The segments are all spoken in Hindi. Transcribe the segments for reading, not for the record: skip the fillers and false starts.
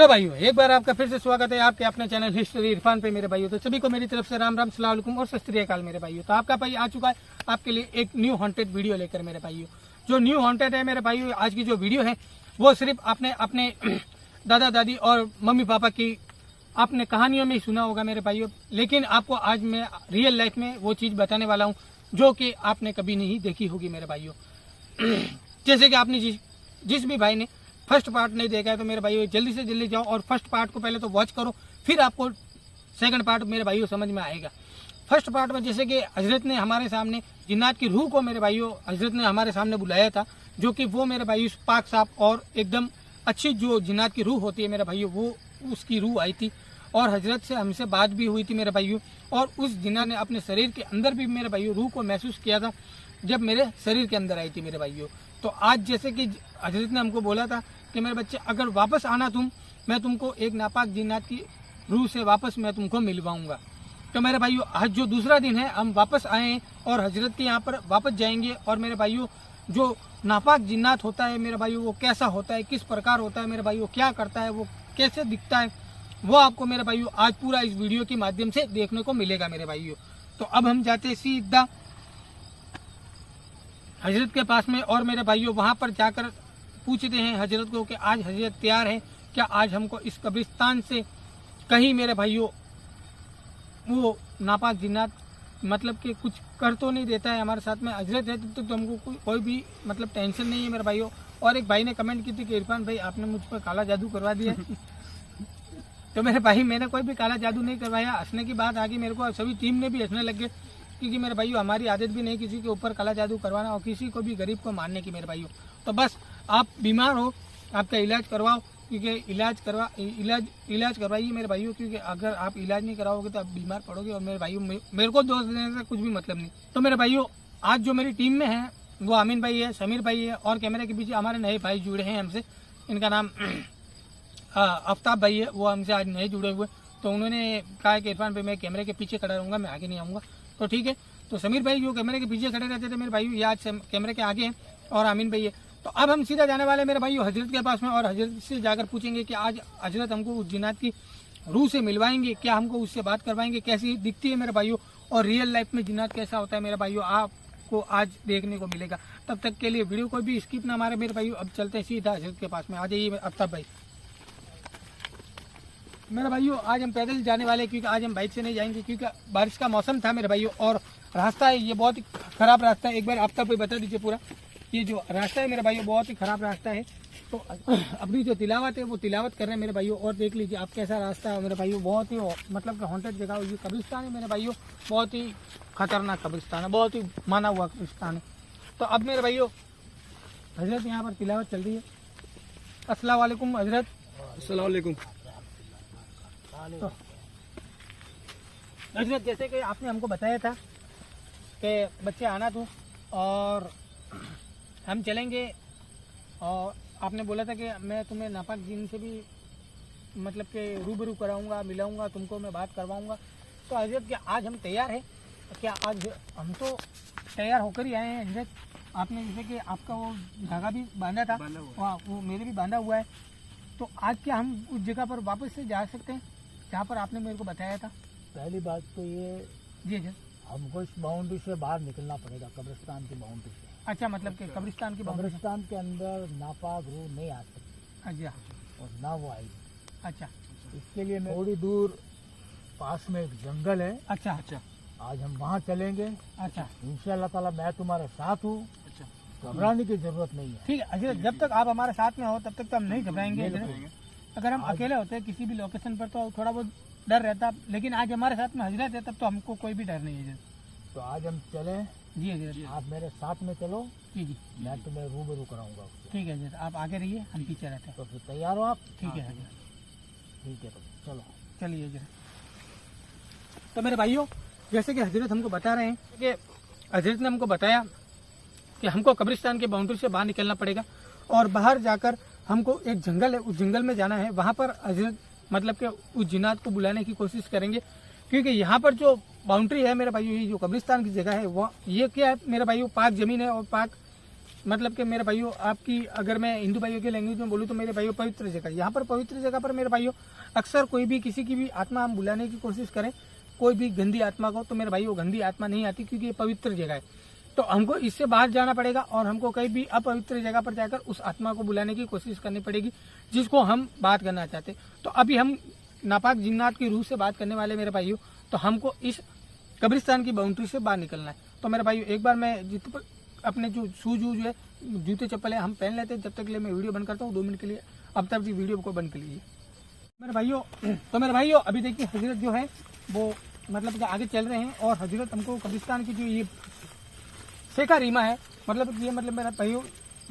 भाइयों, एक बार आपका फिर से स्वागत है आपके अपने चैनल हिस्ट्री इरफान पे मेरे भाइयों। तो सभी को मेरी तरफ से राम राम सलाम अलैकुम और सत श्री अकाल मेरे भाइयों। तो आपका भाई आ चुका है आपके लिए एक न्यू हॉन्टेड वीडियो लेकर मेरे भाइयों। जो न्यू हॉन्टेड है मेरे भाइयों, आज की जो वीडियो है वो सिर्फ आपने अपने दादा दादी और मम्मी पापा की आपने कहानियों में ही सुना होगा मेरे भाइयों, लेकिन आपको आज मैं रियल लाइफ में वो चीज़ बताने वाला हूँ जो कि आपने कभी नहीं देखी होगी मेरे भाइयों। जैसे कि आपने जिस भी भाई ने फर्स्ट पार्ट नहीं देखा है तो मेरे भाइयों जल्दी से जल्दी जाओ और फर्स्ट पार्ट को पहले तो वॉच करो, फिर आपको सेकंड पार्ट मेरे भाइयों समझ में आएगा। फर्स्ट पार्ट में जैसे कि हजरत ने हमारे सामने जिन्नात की रूह को मेरे भाइयों हजरत ने हमारे सामने बुलाया था, जो कि वो मेरे भाइयों पाक साफ और एकदम अच्छी जो जिन्नात की रूह होती है मेरे भाइयों, वो उसकी रूह आई थी और हजरत से हमसे बात भी हुई थी मेरे भाइयों। और उस जिन्ना ने अपने शरीर के अंदर भी मेरे भाइयों रूह को महसूस किया था जब मेरे शरीर के अंदर आई थी मेरे भाइयों। तो आज जैसे कि हजरत ने हमको बोला था कि मेरे बच्चे अगर वापस आना मैं तुमको एक नापाक जिन्नात की रूह से वापस मैं तुमको मिलवाऊंगा। तो मेरे भाइयों आज जो दूसरा दिन है हम वापस आए और हजरत के यहाँ पर वापस जाएंगे। और मेरे भाइयों जो नापाक जिन्नात होता है मेरे भाइयों वो कैसा होता है, किस प्रकार होता है मेरे भाइयों, क्या करता है, वो कैसे दिखता है, वो आपको मेरे भाइयों आज पूरा इस वीडियो के माध्यम से देखने को मिलेगा मेरे भाइयों। तो अब हम जाते सीधा हजरत के पास में और मेरे भाइयों वहाँ पर जाकर पूछते हैं हजरत को कि आज हजरत तैयार है क्या, आज हमको इस कब्रिस्तान से कहीं मेरे भाइयों वो नापाक जिन्नात मतलब कि कुछ कर तो नहीं देता है हमारे साथ में। हजरत है तब तो हमको कोई भी मतलब टेंशन नहीं है मेरे भाइयों। और एक भाई ने कमेंट की थी कि इरफान भाई आपने मुझ पर काला जादू करवा दिया। तो मेरे भाई मैंने कोई भी काला जादू नहीं करवाया। हंसने की बात आ गई मेरे को, सभी टीम ने भी हंसने लग गए, क्योंकि मेरे भाइयों हमारी आदत भी नहीं किसी के ऊपर काला जादू करवाना और किसी को भी गरीब को मारने की मेरे भाइयों। तो बस आप बीमार हो आपका इलाज करवाओ, क्योंकि इलाज करवाइए मेरे भाइयों, क्योंकि अगर आप इलाज नहीं कराओगे तो आप बीमार पड़ोगे। और मेरे भाइयों मेरे को दोष देने से कुछ भी मतलब नहीं। तो मेरे भाइयों आज जो मेरी टीम में है वो आमीन भाई है, समीर भाई है और कैमरे के पीछे हमारे नए भाई जुड़े हैं हमसे, इनका नाम आफ्ताब भाई है, वो हमसे आज नए जुड़े हुए। तो उन्होंने कहा कि इरफान भाई मैं कैमरे के पीछे खड़ा रहूँगा, मैं आगे नहीं आऊँगा। तो ठीक है, तो समीर भाई जो कैमरे के पीछे खड़े रहते थे मेरे भाई ये आज कैमरे के आगे हैं और आमीन भाई है। तो अब हम सीधा जाने वाले मेरे भाई हजरत के पास में और हजरत से जाकर पूछेंगे कि आज हजरत हमको उस जिन्नात की रूह से मिलवाएंगे क्या, हमको उससे बात करवाएंगे, कैसी दिखती है मेरे भाइयों और रियल लाइफ में जिन्नात कैसा होता है मेरे भाइयों, आपको आज देखने को मिलेगा। तब तक के लिए वीडियो को भी स्किप ना मारे मेरे भाइयों। अब चलते हैं सीधा हजरत के पास में, आ जाइए आफ्ताब भाई। मेरे भाइयों आज हम पैदल जाने वाले हैं, क्योंकि आज हम बाइक से नहीं जाएंगे, क्योंकि बारिश का मौसम था मेरे भाइयों और रास्ता है ये बहुत ही खराब रास्ता है। एक बार आफ्ताब भाई बता दीजिए पूरा ये जो रास्ता है मेरे भाइयों बहुत ही खराब रास्ता है। तो अपनी जो तिलावत है वो तिलावत कर रहे हैं मेरे भाइयों और देख लीजिए आप कैसा रास्ता है मेरे भाइयों। बहुत ही मतलब हॉन्टेड जगह ये कब्रिस्तान है मेरे भाइयों, बहुत ही खतरनाक कब्रिस्तान है, बहुत ही माना हुआ कब्रिस्तान है। तो अब मेरे भाइयों हजरत यहाँ पर तिलावत चल रही है। अस्सलाम वालेकुम हजरत। अस्सलाम वालेकुम। तो हजरत जैसे कि आपने हमको बताया था कि बच्चे आना तो और हम चलेंगे, और आपने बोला था कि मैं तुम्हें नापाक जिन से भी मतलब कि रूबरू कराऊंगा, मिलाऊंगा, तुमको मैं बात करवाऊंगा। तो हजरत क्या आज हम तैयार हैं? क्या आज हम तो तैयार होकर ही आए हैं हजरत। आपने जैसे कि आपका वो धागा भी बांधा था, वो मेरे भी बांधा हुआ है। तो आज क्या हम उस जगह पर वापस से जा सकते हैं जहाँ पर आपने मेरे को बताया था? पहली बात तो ये जी हजरत, हमको इस बाउंड्री से बाहर निकलना पड़ेगा, कब्रिस्तान की बाउंड्री से। अच्छा, मतलब कि कब्रिस्तान की बाउंड्री। कब्रिस्तान के अंदर नापाक रूह नहीं आ सकती। अच्छा और ना वो आएगी। अच्छा इसके लिए मैं थोड़ी दूर पास में एक जंगल है, अच्छा अच्छा आज हम वहाँ चलेंगे। अच्छा इंशाअल्लाह ताला मैं तुम्हारे साथ हूँ, अच्छा घबराने की जरूरत नहीं है। ठीक है हजरत, जब तक आप हमारे साथ में हो तब तक तो हम नहीं घबराएंगे हजरत। अगर हम अकेले होते हैं किसी भी लोकेशन पर तो थोड़ा बहुत डर रहता, लेकिन आज हमारे साथ में हजरत है तब तो हमको कोई भी डर नहीं है हजरत। तो आज हम चलें। जी हजरत, आप मेरे साथ में चलो, जी जी मैं तुम्हें रूबरू कराऊंगा। ठीक है हजरत, आप आगे रहिए, हम पीछे रहते हैं। तो फिर तैयार हो आप? ठीक है हजरत, ठीक है, तो चलो चलिए हजरत। तो मेरे भाइयों जैसे कि हजरत हमको बता रहे हैं कि हजरत ने हमको बताया कि हमको कब्रिस्तान के बाउंड्री से बाहर निकलना पड़ेगा और बाहर जाकर हमको एक जंगल है, उस जंगल में जाना है। वहाँ पर हजरत मतलब कि उस जिन्नात को बुलाने की कोशिश करेंगे, क्योंकि यहाँ पर जो बाउंड्री है मेरे भाइयों, ये जो कब्रिस्तान की जगह है वो ये क्या है मेरे भाइयों, पाक ज़मीन है और पाक मतलब कि मेरे भाइयों आपकी अगर मैं हिंदू भाइयों के लैंग्वेज में बोलूँ तो मेरे भाइयों पवित्र जगह, यहाँ पर पवित्र जगह पर मेरे भाइयों अक्सर कोई भी किसी की भी आत्मा हम बुलाने की कोशिश करें, कोई भी गंदी आत्मा को, तो मेरे भाइयों गंदी आत्मा नहीं आती, क्योंकि ये पवित्र जगह है। तो हमको इससे बाहर जाना पड़ेगा और हमको कहीं भी अपवित्र जगह पर जाकर उस आत्मा को बुलाने की कोशिश करनी पड़ेगी जिसको हम बात करना चाहते। तो अभी हम नापाक जिन्नात की रूह से बात करने वाले मेरे भाइयों, तो हमको इस कब्रिस्तान की बाउंड्री से बाहर निकलना है। तो मेरे भाइयों एक बार मैं अपने जो शूज वूज है, जूते चप्पल है, हम पहन लेते हैं। जब तक के लिए मैं वीडियो बंद करता हूँ 2 मिनट के लिए, अब तक जी वीडियो को बंद कर लीजिए मेरे भाइयों। तो मेरे भाइयों अभी देखिए हजरत जो है वो मतलब कि आगे चल रहे हैं और हजरत हमको कब्रिस्तान की जो ये शेखा रीमा है, मतलब ये मतलब मेरा भाइयों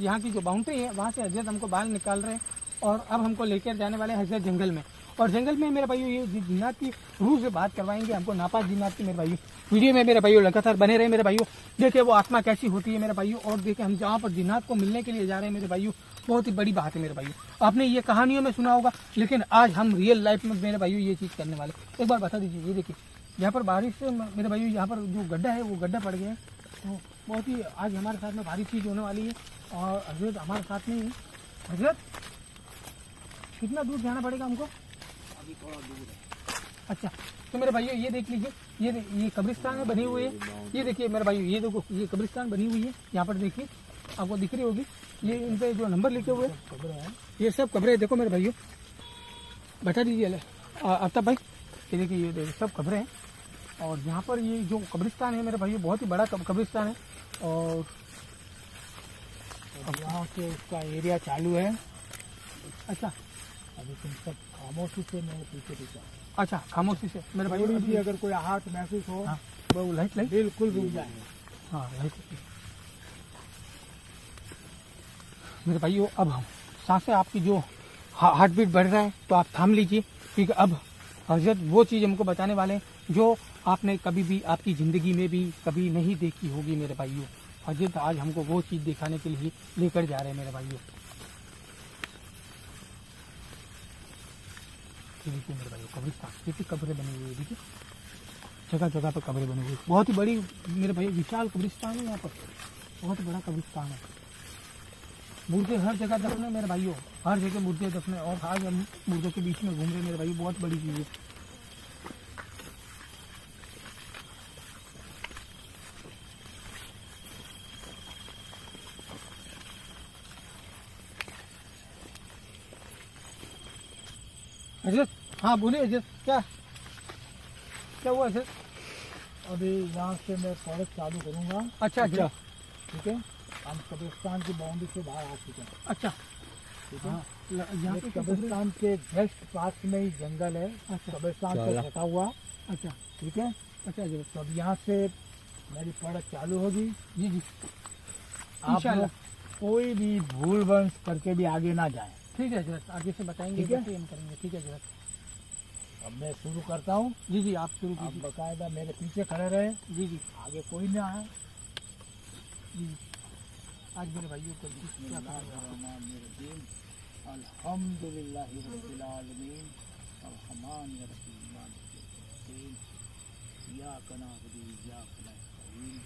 यहाँ की जो बाउंड्री है वहाँ से हजरत हमको बाहर निकाल रहे हैं और अब हमको लेकर जाने वाले हैं हजरत जंगल में। और जंगल में मेरे भाइयों ये जिन्नात की रूह से बात करवाएंगे हमको, नापाक जिन्नात की मेरे भाइयों। वीडियो में मेरे भाइयों लगातार बने रहे मेरे भाइयों, देखिए वो आत्मा कैसी होती है मेरे भाइयों। और देखिए हम जहाँ पर जिन्नात को मिलने के लिए जा रहे हैं मेरे भाइयों, बहुत ही बड़ी बात है मेरे भाइयों। आपने ये कहानियों में सुना होगा, लेकिन आज हम रियल लाइफ में मेरे भाइयों ये चीज़ करने वाले। एक बार बता दीजिए, ये देखिए यहाँ पर बारिश से मेरे भाइयों यहाँ पर जो गड्ढा है वो गड्ढा पड़ गया है। तो बहुत ही आज हमारे साथ में भारी चीज़ होने वाली है और हजरत हमारे साथ में ही। हजरत कितना दूर जाना पड़ेगा हमको? अभी थोड़ा दूर है। अच्छा, तो मेरे भाइयों ये देख लीजिए, ये कब्रिस्तान में बनी हुई है। ये देखिए मेरे भाइयों, ये देखो ये कब्रिस्तान बनी हुई है। यहाँ पर देखिए आपको दिख रही होगी, ये इन पे जो नंबर लिखे हुए हैं ये सब कब्रें। देखो मेरे भाइयों, बैठा दीजिए आफ्ताब भाई, ये देखिए ये देखिए सब कब्रें हैं। और यहाँ पर ये जो कब्रिस्तान है मेरे भाइयों बहुत ही बड़ा कब्रिस्तान है। और अब यहाँ से उसका एरिया चालू है। अच्छा अभी तुम सब खामोशी से मेरे पीछे पीछे। अच्छा, खामोशी से मेरे भाई थोड़ी भी अगर कोई आहट महसूस हो, हाँ, वो लाइट बिल्कुल रुक जाए। हाँ लाइट। मेरे भाइयों अब हम सांसें आपकी जो हार्ट बीट बढ़ रहा है तो आप थाम लीजिए, क्योंकि अब हजरत वो चीज़ हमको बताने वाले हैं जो आपने कभी भी आपकी ज़िंदगी में भी कभी नहीं देखी होगी मेरे भाइयों। हजरत आज हमको वो चीज़ दिखाने के लिए लेकर जा रहे हैं मेरे भाइयों। देखिए मेरे भाइयों कब्रिस्तान, देखिए कब्रें बनी हुई है, देखिए जगह जगह पर कब्रें बनी हुई है। बहुत ही बड़ी मेरे भाई विशाल कब्रिस्तान है, यहाँ पर बहुत बड़ा कब्रिस्तान है। मुर्दे हर जगह दफन है मेरे भाइयों, हर जगह मुर्दे दफन है। और आज हम मुर्दों के बीच में घूम रहे हैं मेरे भाई, बहुत बड़ी चीज़ है। हजरत हाँ बोलिए हजरत, क्या हुआ हजरत? अभी यहाँ से मैं फॉरेस्ट चालू करूँगा। अच्छा अच्छा ठीक है, हम कब्रिस्तान की बाउंड्री से बाहर आ चुके हैं। अच्छा, ठीक है, हाँ यहाँ पे कब्रिस्तान के जस्ट पास में ही जंगल है। अच्छा कब्रिस्तान से ढका हुआ। अच्छा ठीक है, अच्छा हजरत, तो अब यहाँ से मेरी पढ़त चालू होगी। जी जी आप इंशाल्लाह। लोग कोई भी भूल वंश करके भी आगे ना जाएं। ठीक है हजरत, आगे से बताएंगे, ठीक है? कैसे हम करेंगे। ठीक है हजरत, अब मैं शुरू करता हूँ। जी जी आप शुरू आप कीजिए। बकायदा मेरे पीछे खड़े रहे, जी जी आगे कोई ना है। जी आज मेरे भाइयों को क्या कहा जाए? बिस्मिल्लाहिर्रहमानिर्रहीम, अल्हम्दुलिल्लाहि रब्बिल आलमीन, अर्रहमानिर रहीम, मालिकिल यौमिद्दीन, इय्याका नअबुदु व इय्याका नस्तईन,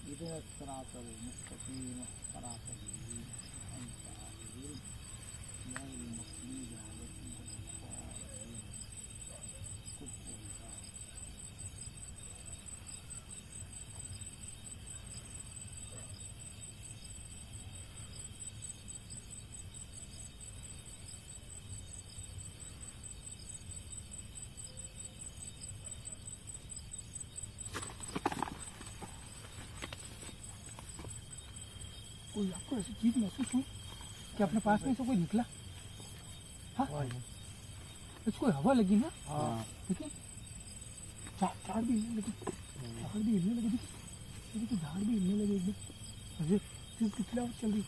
इहदिनस सिरातल मुस्तकीम, सिरातल लज़ीना अनअमता अलैहिम, गैरिल मग़्दूबि अलैहिम वलद्दाल्लीन। कोई आपको ऐसी चीज महसूस हुई कि अपने पास में से कोई निकला? हाँ इसको हवा लगी ना, हाँ, देखिए झाड़ भी हिलने लगी, झाड़ भी हिलने लगी, देखिए झाड़ भी हिलने लगे एकदम। अरे फिर पिछला और चल रही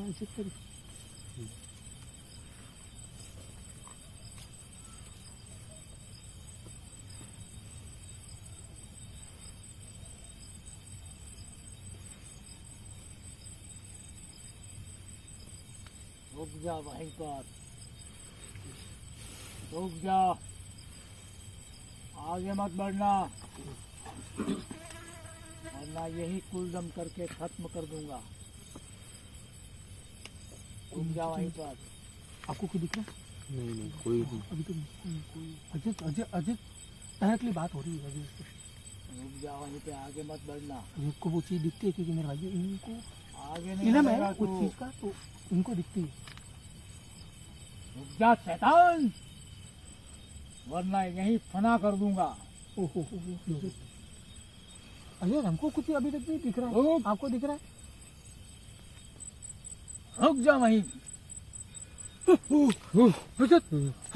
ऐसे करी। रुक जा वहीं पर, रुक जा, आगे मत बढ़ना। वरना यही कुलदम करके खत्म कर दूंगा। रुक जा वहीं पर। आपको कोई दिख रहा है? नहीं कोई नहीं। अभी तो कोई अजित अजित अजित डायरेक्टली बात हो रही है अजित से। रुक जा वहीं पे, आगे मत बढ़ना। अजित को वो चीज़ दिखती है क्योंकि मेरे भाई इनको आगे नहीं इलम है बढ़ेगा कुछ तू। चीज़ का, तो इनको दिखती है। रुक जा शैतान, वरना यही फना कर दूंगा। ओहो अजित हमको कुछ अभी तक नहीं दिख रहा है। रुक। आपको दिख रहा है? रुक जा वहीं। अजित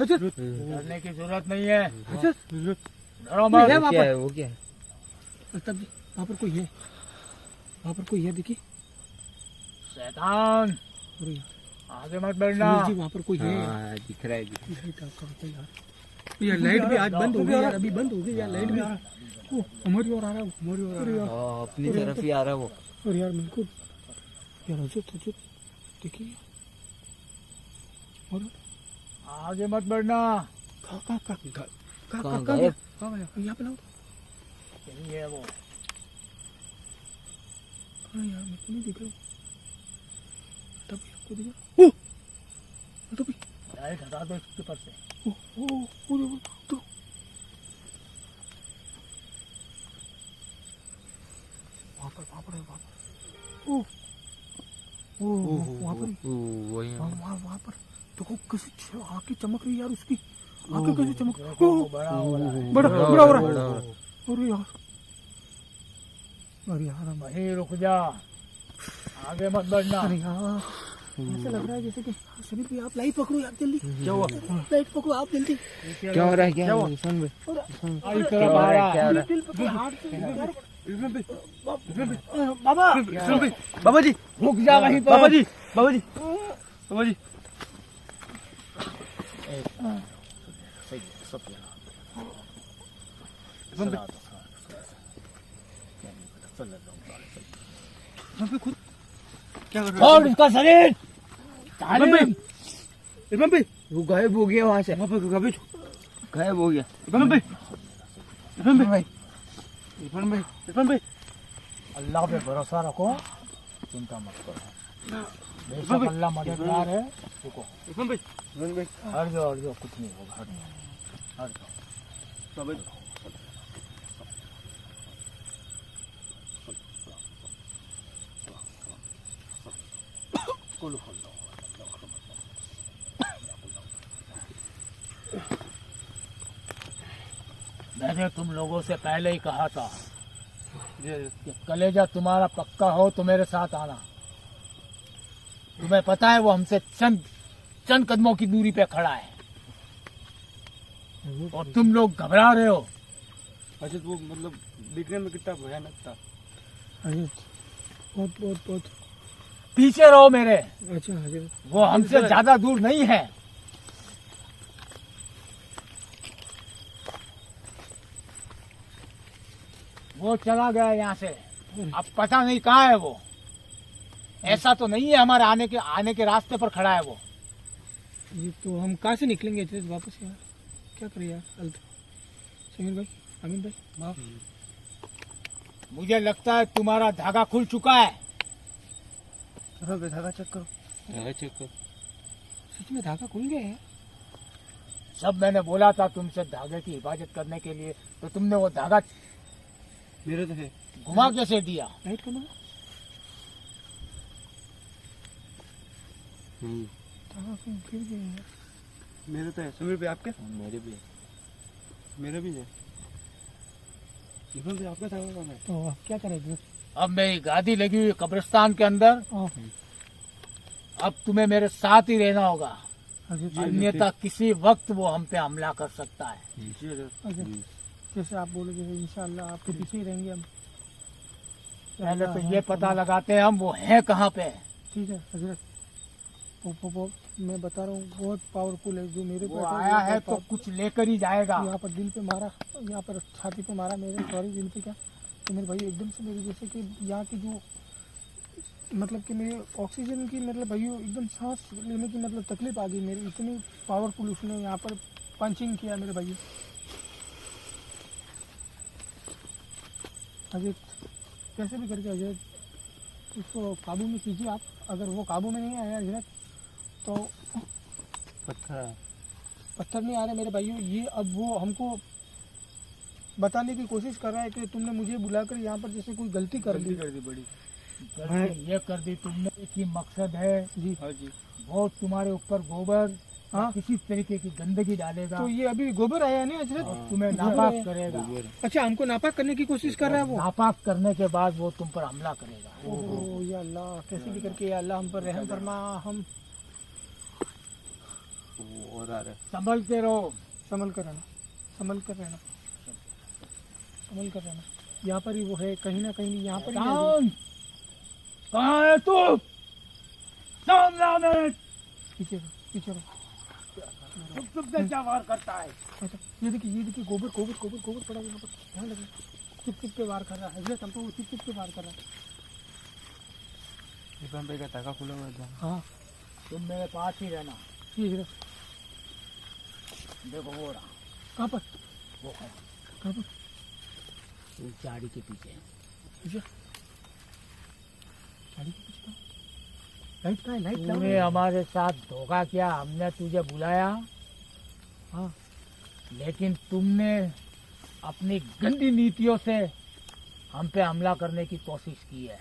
अजित डरने की जरूरत नहीं है। अजित डरो मत। है वहाँ क्या पर? है वो क्या है? तब वहाँ पर कोई है, वहाँ पर कोई है देखिए। शैतान, अरे यार आगे मत बढ़ना। समीर जी वहाँ पर कोई है। हाँ दिख रहा है लाइट आपका होता है यार लाइट भी आज बंद हो गई यार, अभी बंद हो गई यार लाइट भी। वो हमारी ओर आ रहा है, हमारी ओर आ रहा है। हाँ, अपनी तरफ ही आ रहा है वो। और यार बिल्कुल यार अजित अजित देखिए। और आगे मत बढ़ना। कहाँ कहाँ गायब? यहाँ पे लाओ। यही है वो। कहाँ यार मेरे को नहीं दिख रहा। तभी आपको दिख रहा। ओ तभी लाइट हटा दो इसके ऊपर से। तो वहाँ पर है वहाँ पर। ओ वहाँ पर वही है। वहाँ पर देखो कैसे आँखें चमक रही है यार उसकी। आँखें कैसे चमक देखो, वो बड़ा हो रहा है। बड़ा बड़ा हो रहा बड़ा हो है। अरे यार अरे यार वहीं रुक जा, आगे मत बढ़ना। अरे यार ऐसा लग रहा है जैसे कि सभी भी आप लाइट पकड़ो यार जल्दी। क्या हुआ? लाइट पकड़ो आप जल्दी। क्या हो रहा है? क्या हुआ? सुन बे। आई तरफ आ रहा है। दिल पे हाथ से यार। बाबा, बाबा जी रुक जा वहीं पर। बाबा जी बाबा जी बाबा जी। क्या कर और इसका शरीर तालीम। इरफान भाई वो गायब हो गया वहाँ से। वहाँ पे गायब हो गया। इरफान भाई इरफान भाई इरफान भाई इरफान भाई। अल्लाह पे भरोसा रखो, चिंता मत करो। बेशक अल्लाह मददगार है। रुको, इरफान भाई हट जाओ, कुछ नहीं होगा। हट जाओ। बाबा जी। मैंने तुम लोगों से पहले ही कहा था कि कलेजा तुम्हारा पक्का हो तो मेरे साथ आना। तुम्हें पता है वो हमसे चंद कदमों की दूरी पे खड़ा है और तुम लोग घबरा रहे हो। अच्छा वो मतलब दिखने में कितना भयानक था। अजित बहुत बहुत बहुत पीछे रहो मेरे, अच्छा अजित वो हमसे ज्यादा दूर नहीं है। वो चला गया यहाँ से, अब पता नहीं कहाँ है वो। ऐसा तो नहीं है हमारे आने के रास्ते पर खड़ा है वो। ये तो हम कहाँ से निकलेंगे अजित वापस यार? क्या करें यार? समीर भाई, अमीन भाई, मुझे लगता है तुम्हारा धागा खुल चुका है। धागा चेक करो। धागा चेक करो। सच में धागा खुल गया है? सब मैंने बोला था तुमसे धागे की हिफाजत करने के लिए, तो तुमने वो धागा मेरे तो है। घुमा कैसे दिया? लाइट करना धागा खुल गया है। मेरे तो है। समीर भाई आपके? मेरे भी है। मेरे भी है। इरफान भाई आपका धागा कौन है? तो अब क्या करें? अब मेरी गादी लगी हुई कब्रिस्तान के अंदर, अब तुम्हें मेरे साथ ही रहना होगा, अन्यथा किसी वक्त वो हम पे हमला कर सकता है। जैसे आप बोलोगे इंशाल्लाह आपके पीछे ही रहेंगे हम। पहले तो ये पता लगाते हैं हम वो है कहाँ पे। ठीक है हजरत, वो मैं बता रहा हूँ बहुत पावरफुल है जो मेरे वो पे आया है तो कुछ लेकर ही जाएगा। यहाँ पर दिल पे मारा, यहाँ पर छाती पे मारा मेरे, सॉरी दिल पे क्या, तो मेरे भाई एकदम से मेरे जैसे कि यहाँ की जो मतलब कि मेरे ऑक्सीजन की मतलब भाई एकदम सांस लेने की मतलब तकलीफ आ गई मेरी, इतनी पावरफुल उसने यहाँ पर पंचिंग किया मेरे भाई। अजित कैसे भी करके हजरत उसको काबू में कीजिए आप। अगर वो काबू में नहीं आया हजरत तो पत्थर नहीं आ रहे मेरे भाइयों। ये अब वो हमको बताने की कोशिश कर रहा है कि तुमने मुझे बुलाकर यहाँ पर जैसे कोई गलती कर दी बड़ी। गलती ये कर दी तुमने कि मकसद है जी। हाँ जी। वो तुम्हारे ऊपर गोबर हाँ किसी तरीके की गंदगी डालेगा तो ये अभी गोबर आया नहीं हजरत? और तुम्हें नापाक करेगा। अच्छा हमको नापाक करने की कोशिश कर रहा है वो? नापाक करने के बाद वो तुम पर हमला करेगा। ओह या अल्लाह, कैसे भी करके या अल्लाह हम पर रहम फरमा। हम और आ रहा है। संभलते रहो। संभल कर रहना, संभल कर रहना, संभल कर रहना। यहाँ पर ही वो है, कहीं ना कहीं यहाँ पर ही है। कौन? कहाँ है तू? सामने आ मेरे। पीछे रहो, पीछे रहो। चुप से क्या वार करता है? अच्छा ये देखिए गोबर गोबर गोबर गोबर पड़ा है यहाँ पर, ध्यान लगे। चिप चिप पे वार कर रहा है हजरत, हमको वो चिप चिप पे वार कर रहा है। इरफान भाई का ताका खुला हुआ था। हाँ तुम मेरे पास ही रहना। ये हजरत देखो वो रहा, कहाँ पर? वो है कहाँ पर? वो झाड़ी के पीछे। अच्छा गाड़ी के पीछे कहाँ? लाइट कहाँ है? लाइट कहाँ तूने है? हमारे साथ धोखा किया, हमने तुझे बुलाया हाँ लेकिन तुमने अपनी गंदी नीतियों से हम पे हमला करने की कोशिश की है।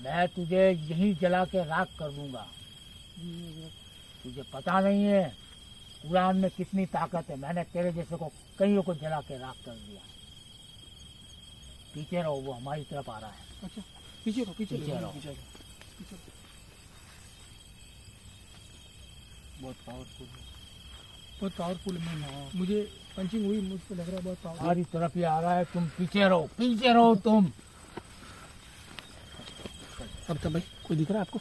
मैं तुझे यहीं जला के राख कर दूंगा। तुझे पता नहीं है कुरान में कितनी ताकत है। मैंने तेरे जैसे को कईयों को जला के राख कर दिया। पीछे रहो, वो हमारी तरफ आ रहा है। अच्छा पीछे रहो, पीछे पीछे रहो, रहो। पीछे रहो, पीछे रहो। बहुत पावरफुल है। बहुत पावरफुल है। मुझे पंचिंग हुई, मुझको लग रहा है बहुत पावरफुल। हमारी तरफ ही आ रहा है। तुम पीछे रहो, पीछे रहो तुम। अब तो भाई कोई दिख रहा है आपको?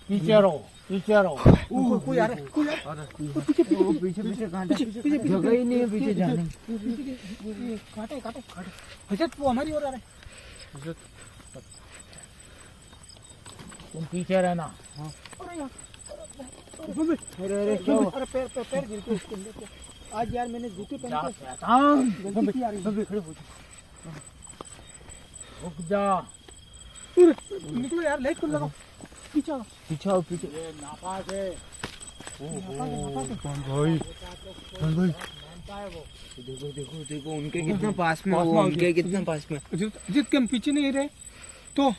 पीछे रहो, पीछे रहो। कोई आ रहा है, कोई आ रहा है। पीछे पीछे वो पीछे पीछे कहाँ था? पीछे पीछे जगह ही नहीं है पीछे जाने। काटे काटे काटे। हजरत वो हमारी ओर आ रहा है। तुम पीछे रहना। अरे यार, अरे अरे क्या हुआ? अरे पैर पैर पैर गिर गए इसके अंदर को। आज यार मैंने जूते जा पहन के शैतान, गलती की यार। खड़े हो जाओ। रुक जा। निकलो यार, लाइट को लगाओ। पीछे आओ। पीछे आओ पीछे। ये नापाक है। भाई मानता है वो। देखो देखो देखो उनके कितना पास में, वो उनके कितना पास में। जित के हम पीछे नहीं रहे तो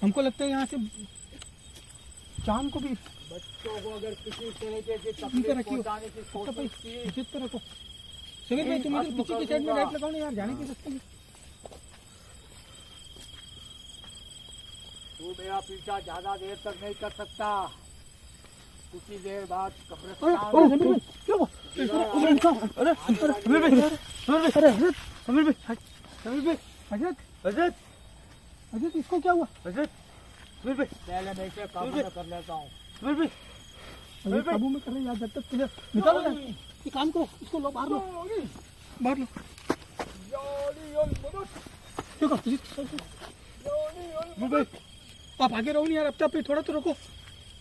हमको लगता है यहाँ से चांद को भी बच्चों को अगर किसी तरीके की इनका तकलीफ रखियो। पहुंचाने की तो भाई कोशिश की जित पे रखो। समीर भाई तुम इधर पीछे की साइड में लाइट लगाओ ना यार, जाने की रास्ते में। तू मेरा पीछा ज्यादा देर तक नहीं कर सकता। कुछ ही देर बाद अरे कब्रिस्तान समीर भाई क्या हुआ? अरे समीर भाई, अरे हजरत, समीर भाई, समीर भाई, हजरत, हजरत, हजरत इसको क्या हुआ? हजरत, समीर भाई, पहले मैं इसे काबू में कर लेता हूँ। समीर भाई। अरे काबू में कर रहे हैं यार, जब तक तुझे निकालो ना। ये काम करो, इसको लो बाहर लो, बाहर लो। देखो समीर भाई, आप आगे रहो नहीं यार, अब तक थोड़ा तो रुको।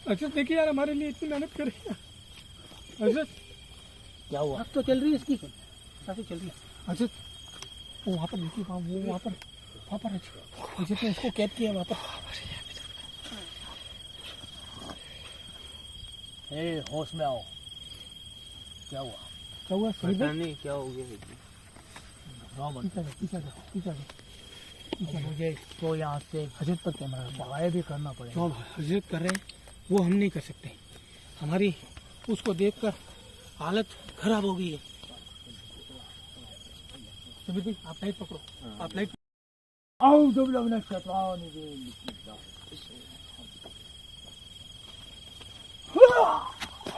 हजरत देखिए यार हमारे लिए इतनी मेहनत कर रही है। हजरत क्या हुआ? अब तो चल रही है इसकी, कैसे चल रही है हजरत? वो वहाँ पर देखिए, वहाँ पर हजरत ने इसको कैद किया वहाँ पर। ए, होश में आओ। क्या हुआ? क्या हुआ? सही पता है? नहीं क्या हो गया। रो मत। पीछे जाओ, पीछे जाओ, पीछे जाओ। मुझे इसको यहाँ से हजरत पर कैमरा दवाई भी करना पड़ेगा। जो हजरत कर रहे हैं वो हम नहीं कर सकते। हमारी उसको देखकर हालत खराब हो गई है। समीर भाई आप लाइट पकड़ो, आप लाइट। आओ जब लगना शैतान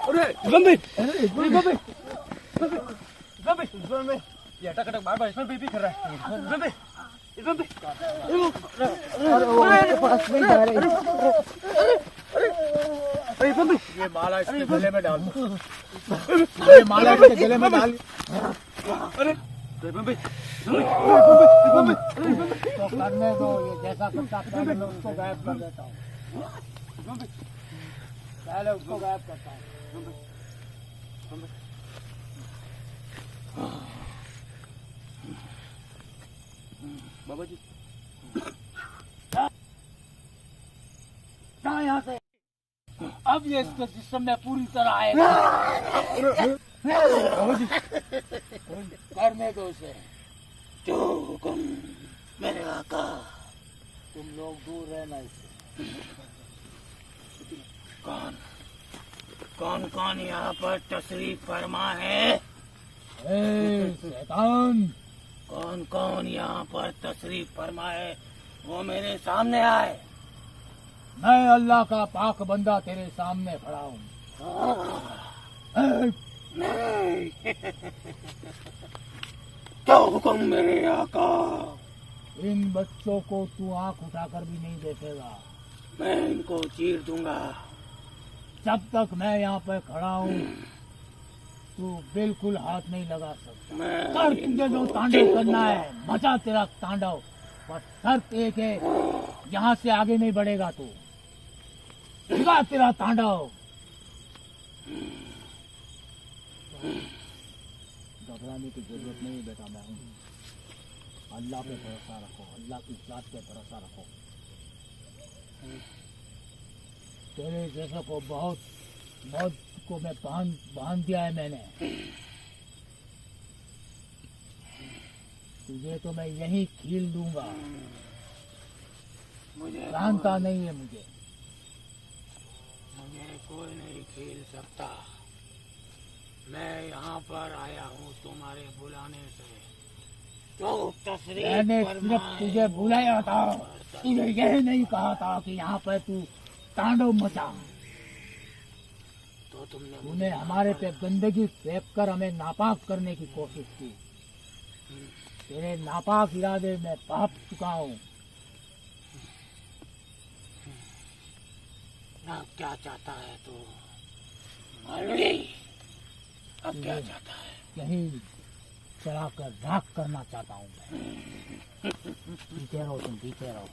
अरे इरफान भाई, इरफान भाई, इरफान भाई, इरफान भाई, ये अटक अटक बार बार इरफान भाई भी कर रहा है। इरफान भाई, इरफान भाई, अरे वो पास में जा रहे हैं। अरे इरफान भाई, ये माला इसके गले में डाल दो। ये माला इसके गले में डाल। अरे इरफान भाई, तो करने दो, ये जैसा करता पहले मैं उसको गायब कर देता हूँ। पहले उसको गायब करता हूँ। बाबा जी जा यहाँ से। अब ये इसके जिस्म में पूरी तरह आएगा। करने दो उसे। जो हुक्म मेरे आका। तुम लोग दूर रहना इससे। कौन कौन कौन यहाँ पर तशरीफ फरमा है? शैतान, कौन कौन यहाँ पर तशरीफ फरमा है वो मेरे सामने आए। मैं अल्लाह का पाक बंदा तेरे सामने खड़ा हूँ। नहीं क्या हुक्म मेरे आका? इन बच्चों को तू आंख उठाकर भी नहीं देखेगा। मैं इनको चीर दूंगा। जब तक मैं यहाँ पर खड़ा हूँ तू बिल्कुल हाथ नहीं लगा सकता। मैं कर तुझे जो तांडव करना है मचा तेरा तांडव, पर शर्त एक है, यहाँ से आगे नहीं बढ़ेगा तू। दिखा तेरा तांडव। घबराने की जरूरत नहीं बेटा, मैं हूँ। अल्लाह पे भरोसा रखो, अल्लाह की जात पे भरोसा रखो। तेरे जैसे को बहुत मौत को मैं बांध दिया है मैंने। तुझे तो मैं यहीं खील दूंगा। मुझे जानता नहीं है मुझे। कोई नहीं खेल सकता। मैं यहाँ पर आया हूँ तुम्हारे बुलाने से। जो तशरीफ मैंने फरमाए सिर्फ तुझे बुलाया था, तुझे यह नहीं कहा था कि यहाँ पर तू तांडव मचा। तो तूने हमारे पे गंदगी फेंक कर हमें नापाक करने की कोशिश की। तेरे नापाक इरादे में पाप चुका हूँ। अब क्या चाहता है तू? मालूम नहीं अब क्या चाहता है? यही चढ़ाकर राख करना चाहता हूँ मैं। पीछे रहो तुम, पीछे रहो।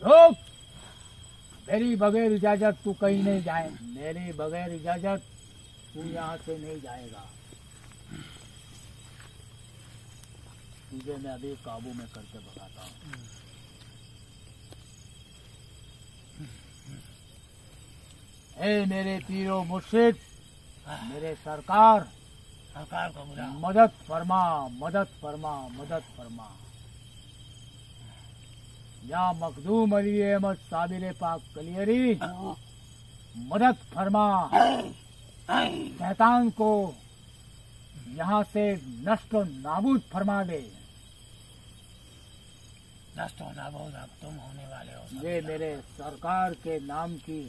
रोक! मेरी बगैर इजाजत तू कहीं नहीं जाए। मेरी बगैर इजाजत तू यहाँ से नहीं जाएगा। तुझे मैं अभी काबू में करके बताता हूँ। ए मेरे पीरो मुर्शिद, मेरे सरकार को बुला। मदद फरमा, मदद फरमा, मदद फरमा। या मखदूम अली अहमद साबिर पाक कलियरी, मदद फरमा। शैतान को यहाँ से नष्ट नाबूद फरमा दे। नष्ट हो नाबूद अब तुम होने वाले हो। ये मेरे सरकार के नाम की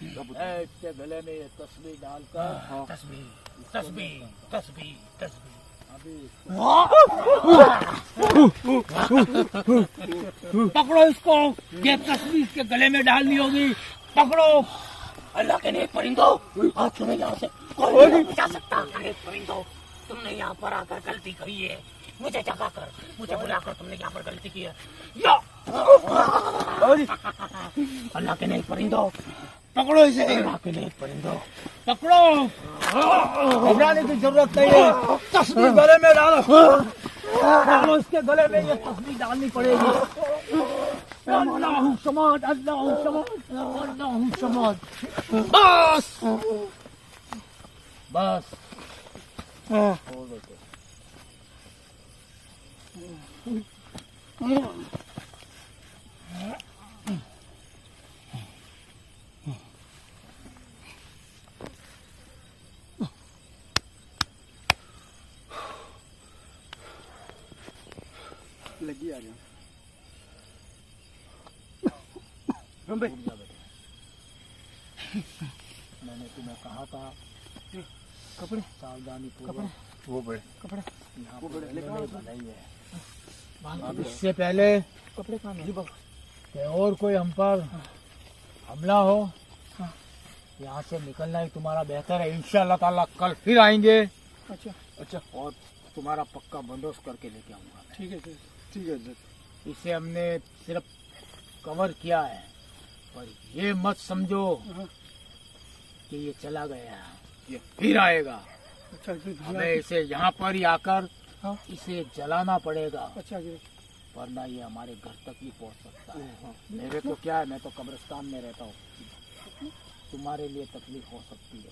इसके गले में ये तस्वीर डालकर तस्बीह तस्बीह तस्बीह तस्बीह अभी पकड़ो इसको। ये तस्वीर इसके गले में डालनी होगी। पकड़ो। अल्लाह के नेक परिंदो, आज तुम्हें यहाँ से कोई नहीं बचा सकता। नेक परिंदो, तुमने यहाँ पर आकर गलती करी है। मुझे जगा कर, मुझे बुलाकर तुमने यहाँ पर गलती की है। या अल्लाह के नेक परिंदो, पकड़ो इसे। अल्लाह के नेक परिंदो, पकड़ो। घबराने की जरूरत नहीं है। तस्वीर गले में डालो। डालो इसके गले में ये तस्वीर डालनी पड़ेगी। अल्लाहु समाद, अल्लाहु समाद, अल्लाहु समाद। बस बस। छोड़ दो इसे। लगी आ गया। मैंने तुम्हें कहा था कपड़े सावधानी कपड़े वो बड़े कपड़े यहाँ वो बड़े पे लेकर भलाई है। अब इससे पहले कपड़े कहाँ है? कि और कोई हम पर हमला हो, यहाँ से निकलना ही तुम्हारा बेहतर है। इंशाअल्लाह ताला कल फिर आएंगे। अच्छा अच्छा, और तुम्हारा पक्का बंदोबस्त करके लेके आऊंगा। ठीक है सर, ठीक है सर। इसे हमने सिर्फ कवर किया है, पर ये मत समझो कि ये चला गया। ये फिर आएगा। अच्छा जी हमें इसे यहाँ पर ही आकर हाँ इसे जलाना पड़ेगा, अच्छा जी वरना ये हमारे घर तक ही पहुँच सकता है। मेरे को क्या है, मैं तो कब्रिस्तान में रहता हूँ, तुम्हारे लिए तकलीफ हो सकती है।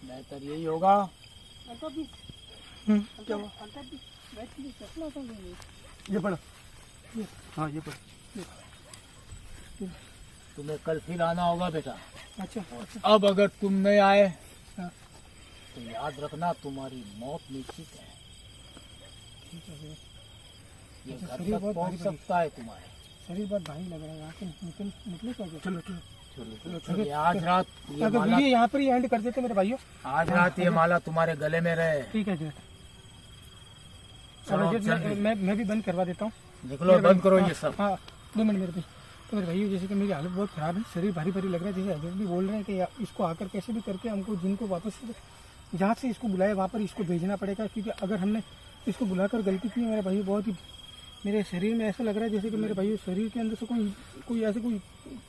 बेहतर यही होगा। क्या हुआ? ये पढ़ो, हाँ ये पढ़ो। तुम्हें कल फिर आना होगा बेटा। अच्छा अब अगर तुम नहीं आए हाँ। तो याद रखना तुम्हारी मौत निश्चित है। ये अच्छा, घर शरीर तक बहुत पहुंच भारी सकता है तुम्हारे। शरीर बहुत भारी लग रहा है, यहाँ से निकले क्या? चलो चलो ये आज रात ये अगर माला, वीडियो यहाँ पर ही एंड कर देते मेरे भाइयों। आज रात ये माला तुम्हारे गले में रहे। ठीक है जी, चलो चलो जल्दी मैं भी बंद करवा देता हूँ। निकलो, बंद करो ये सब। हाँ 2 मिनट मेरे भाई। तो मेरे भाइयों जैसे कि मेरी हालत बहुत ख़राब है, शरीर भारी भारी लग रहा है। जैसे हजरत भी बोल रहे हैं कि इसको आकर कैसे भी करके हमको जिनको वापस जहाँ से इसको बुलाया वहाँ पर इसको भेजना पड़ेगा, क्योंकि अगर हमने इसको बुलाकर गलती की मेरे भाई, बहुत ही मेरे शरीर में ऐसा लग रहा है जैसे कि मेरे भाई शरीर के अंदर से कोई ऐसे कोई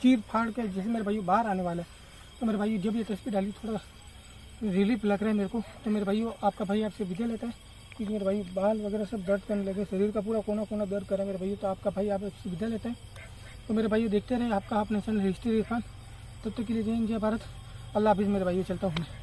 चीर फाड़ के जैसे मेरे भाई बाहर आने वाला है। तो मेरे भाई जब ये तस्वीर डाली थोड़ा रिलीफ लग रहा है मेरे को। तो मेरे भाई आपका भाई आपसे विदा लेता है, क्योंकि मेरे भाई बाल वगैरह सब दर्द करने लगे, शरीर का पूरा कोना कोना दर्द कर रहा है मेरे भाई। तो आपका भाई आपसे विदा लेता है। तो मेरे भाई देखते रहे आपका अपने चैनल हिस्ट्री इरफान। तब तक के लिए जय हिंद, जय भारत, अल्लाह हाफिज़ मेरे भाई, चलता हूँ मैं।